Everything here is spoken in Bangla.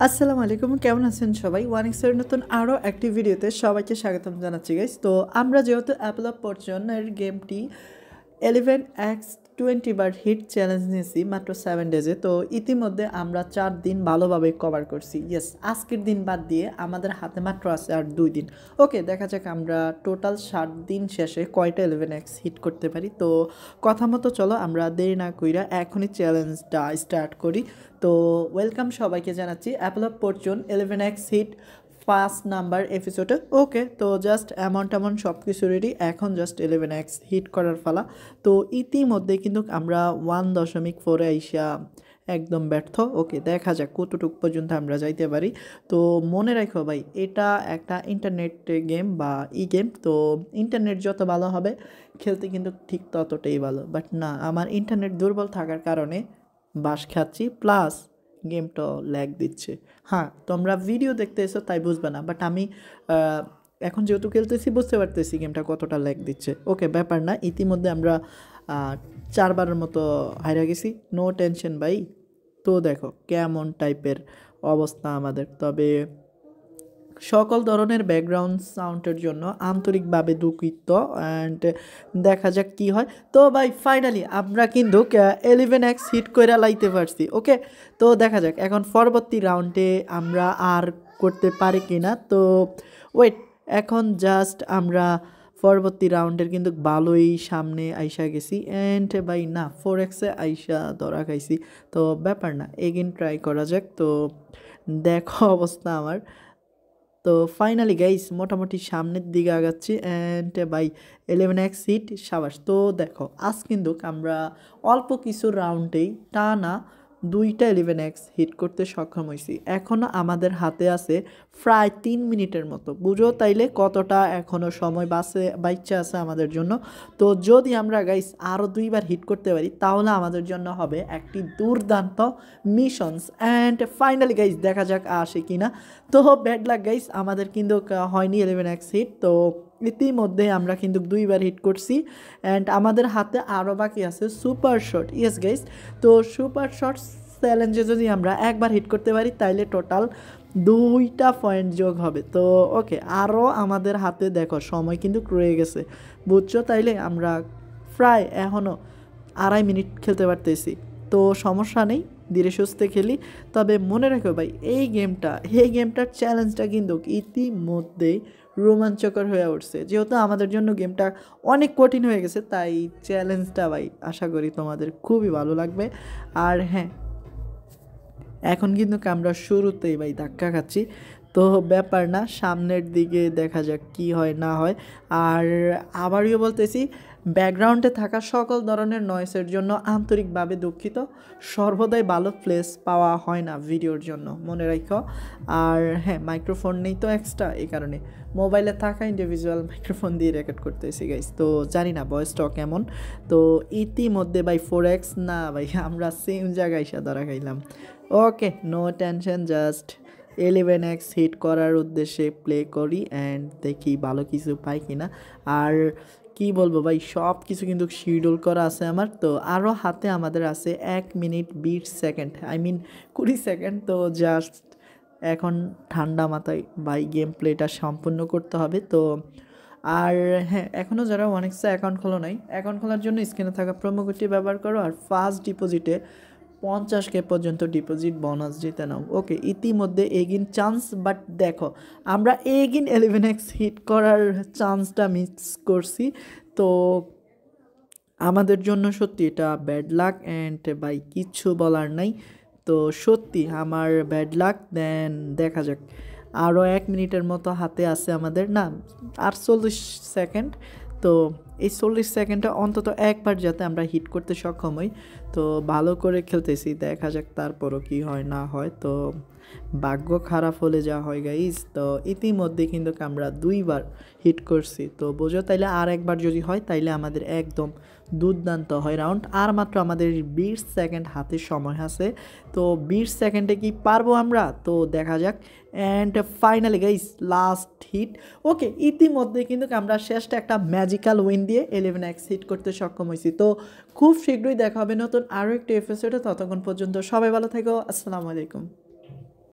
আসসালামু আলাইকুম, কেমন আছেন সবাই? ওয়ানিক্সের নতুন আরও একটি ভিডিওতে সবাইকে স্বাগতম জানাচ্ছি গাইস। তো আমরা যেহেতু অ্যাপল অফ ফরচুনের গেমটি 11x20 বার হিট চ্যালেঞ্জ নিয়েছি মাত্র 7 ডেজে, তো ইতিমধ্যে আমরা 4 দিন ভালোভাবে কভার করছি। ইয়েস, আজকের দিন বাদ দিয়ে আমাদের হাতে মাত্র আছে আর 2 দিন। ওকে, দেখা যাক আমরা টোটাল 7 দিন শেষে কয়টা 11x হিট করতে পারি। তো কথা মতো চলো আমরা দেরি না কইরা এখনই চ্যালেঞ্জটা স্টার্ট করি। তো ওয়েলকাম সবাইকে জানাচ্ছি Apple of Fortune 11x hit first number এপিসোডে। ওকে, তো জাস্ট এমন সব কিছু রেডি, এখন জাস্ট 11x হিট করার ফালা। তো ইতিমধ্যে কিন্তু আমরা 1.4 আইসা একদম ব্যর্থ। ওকে, দেখা যাক কতটুকু পর্যন্ত আমরা যাইতে পারি। তো মনে রাখো ভাই, এটা একটা ইন্টারনেট গেম বা গেম, তো ইন্টারনেট যত ভালো হবে খেলতে কিন্তু ঠিক ততটাই ভালো। বাট না, আমার ইন্টারনেট দুর্বল থাকার কারণে বাস খাচ্ছি, প্লাস গেমটা ল্যাগ দিচ্ছে। হ্যাঁ, তোমরা ভিডিও দেখতে এসো তাই বুঝবে না, বাট আমি এখন যেহেতু খেলতেছি বুঝতে পারতেছি গেমটা কতটা ল্যাগ দিচ্ছে। ওকে, ব্যাপার না, ইতিমধ্যে আমরা 4বারের মতো হারিয়ে গেছি। নো টেনশন ভাই। তো দেখো কেমন টাইপের অবস্থা আমাদের। তবে সকল ধরনের ব্যাকগ্রাউন্ড সাউন্ডের জন্য আন্তরিকভাবে দুঃখিত, অ্যান্ড দেখা যাক কি হয়। তো ভাই ফাইনালি আমরা কিন্তু 11x হিট করে লাইতে পারছি। ওকে, তো দেখা যাক এখন পরবর্তী রাউন্ডে আমরা আর করতে পারি কি না। তো ওয়েট, এখন জাস্ট আমরা পরবর্তী রাউন্ডের কিন্তু ভালোই সামনে আইসা গেছি, অ্যান্ড ভাই না 4xে আইসা ধরা খাইছি। তো ব্যাপার না, এগেন ট্রাই করা যাক। তো দেখো অবস্থা আমার। তো ফাইনালি গাইস মোটামুটি সামনের দিকে আগাচ্ছি, অ্যান্ড বাই 11x হিট সাবাস। তো দেখো আজ কিন্তু আমরা অল্প কিছু রাউন্ডেই টানা 2টা 11x হিট করতে সক্ষম হয়েছি। এখনও আমাদের হাতে আছে প্রায় 3 মিনিটের মতো। বুঝো তাইলে কতটা এখনও সময় বাইচা আছে আমাদের জন্য। তো যদি আমরা গাইস আরও 2বার হিট করতে পারি তাহলে আমাদের জন্য হবে একটি দুর্দান্ত মিশনস। অ্যান্ড ফাইনালি গাইস দেখা যাক আসে কিনা। তো ব্যাড লাক গাইস, আমাদের কিন্তু হয়নি 11x হিট। তো ইতিমধ্যে আমরা কিন্তু 2বার হিট করছি, অ্যান্ড আমাদের হাতে আরও বাকি আছে সুপার শট। ইয়েস গাইস, তো সুপার শট চ্যালেঞ্জে যদি আমরা একবার হিট করতে পারি তাইলে টোটাল 2টা পয়েন্ট যোগ হবে। তো ওকে, আরও আমাদের হাতে দেখো সময় কিন্তু রয়ে গেছে, বুঝছো? তাইলে আমরা প্রায় এখনও 2.5 মিনিট খেলতে পারতেছি। তো সমস্যা নেই, ধীরে সুস্থে খেলি। তবে মনে রাখো ভাই, এই গেমটার চ্যালেঞ্জটা কিন্তু ইতিমধ্যেই রোমাঞ্চকর হয়ে উঠছে। যেহেতু আমাদের জন্য গেমটা অনেক কঠিন হয়ে গেছে, তাই চ্যালেঞ্জটা ভাই আশা করি তোমাদের খুবই ভালো লাগবে। আর হ্যাঁ, এখন কিন্তু আমরা শুরুতেই ভাই ধাক্কা খাচ্ছি। তো ব্যাপার না, সামনের দিকে দেখা যাক কি হয় না হয়। আর আবারও বলতেছি, ব্যাকগ্রাউন্ডে থাকা সকল ধরনের নয়েসের জন্য আন্তরিকভাবে দুঃখিত। সর্বদাই ভালো প্লেস পাওয়া হয় না ভিডিওর জন্য, মনে রাখো। আর হ্যাঁ, মাইক্রোফোন নেই তো এক্সট্রা, এই কারণে মোবাইলে থাকা ইন্ডিভিজুয়াল মাইক্রোফোন দিয়ে রেকর্ড করতেছি গাইস। তো জানি না ভয়েসটাও কেমন। তো ইতিমধ্যে ভাই 4x না ভাই, আমরা সেম জায়গায় এসে ধরা খাইলাম। Okay, no tension, just 11x hit করার উদ্দেশ্যে প্লে করি, অ্যান্ড দেখি ভালো কিছু পাই কিনা। আর কি বলবো ভাই, সব কিছু কিন্তু শিডিউল করা আছে আমার। তো আরও হাতে আমাদের আছে 1 মিনিট 20 সেকেন্ড, 20 সেকেন্ড। তো জাস্ট এখন ঠান্ডা মাথায় ভাই গেম প্লেটা সম্পূর্ণ করতে হবে। তো আর হ্যাঁ, এখনও যারা ওয়ানিক্সে অ্যাকাউন্ট খোলো নাই, অ্যাকাউন্ট খোলার জন্য স্ক্রিনে থাকা প্রোমো কোডটি ব্যবহার করো, আর ফার্স্ট ডিপোজিটে 50K পর্যন্ত ডিপোজিট বোনাস জিতে নাও। ওকে, ইতিমধ্যে এগিন চান্স, বাট দেখো আমরা এগিন 11x হিট করার চান্সটা মিস করছি। তো আমাদের জন্য সত্যি এটা ব্যাড লাক, অ্যান্ড বাই কিচ্ছু বলার নাই। তো সত্যি আমার ব্যাড লাক। দেন দেখা যাক, আরও 1 মিনিটের মতো হাতে আছে আমাদের, না আর 40 সেকেন্ড। তো এই 40 সেকেন্ডটা অন্তত একবার যাতে আমরা হিট করতে সক্ষম হই। তো ভালো করে খেলতেছি, দেখা যাক তারপরও কি হয় না হয়। তো ভাগ্য খারাপ হলে যা হয় গাইস। তো ইতিমধ্যে কিন্তু আমরা 2বার হিট করছি। তো বোঝো তাইলে আর একবার যদি হয় তাইলে আমাদের একদম দুর্দান্ত হয় রাউন্ড। আর মাত্র আমাদের 20 সেকেন্ড হাতে সময় আছে। তো 20 সেকেন্ডে কি পারবো আমরা? তো দেখা যাক। And finally guys last hit. Okay, ইতিমধ্যে কিন্তু আমরা শেষটা একটা ম্যাজিক্যাল উইন দিয়ে 11x হিট করতে সক্ষম হয়েছি। তো খুব শীঘ্রই দেখা হবে নতুন আরও একটি এপিসোডে। ততক্ষণ পর্যন্ত সবাই ভালো থেকো। আসসালামু আলাইকুম।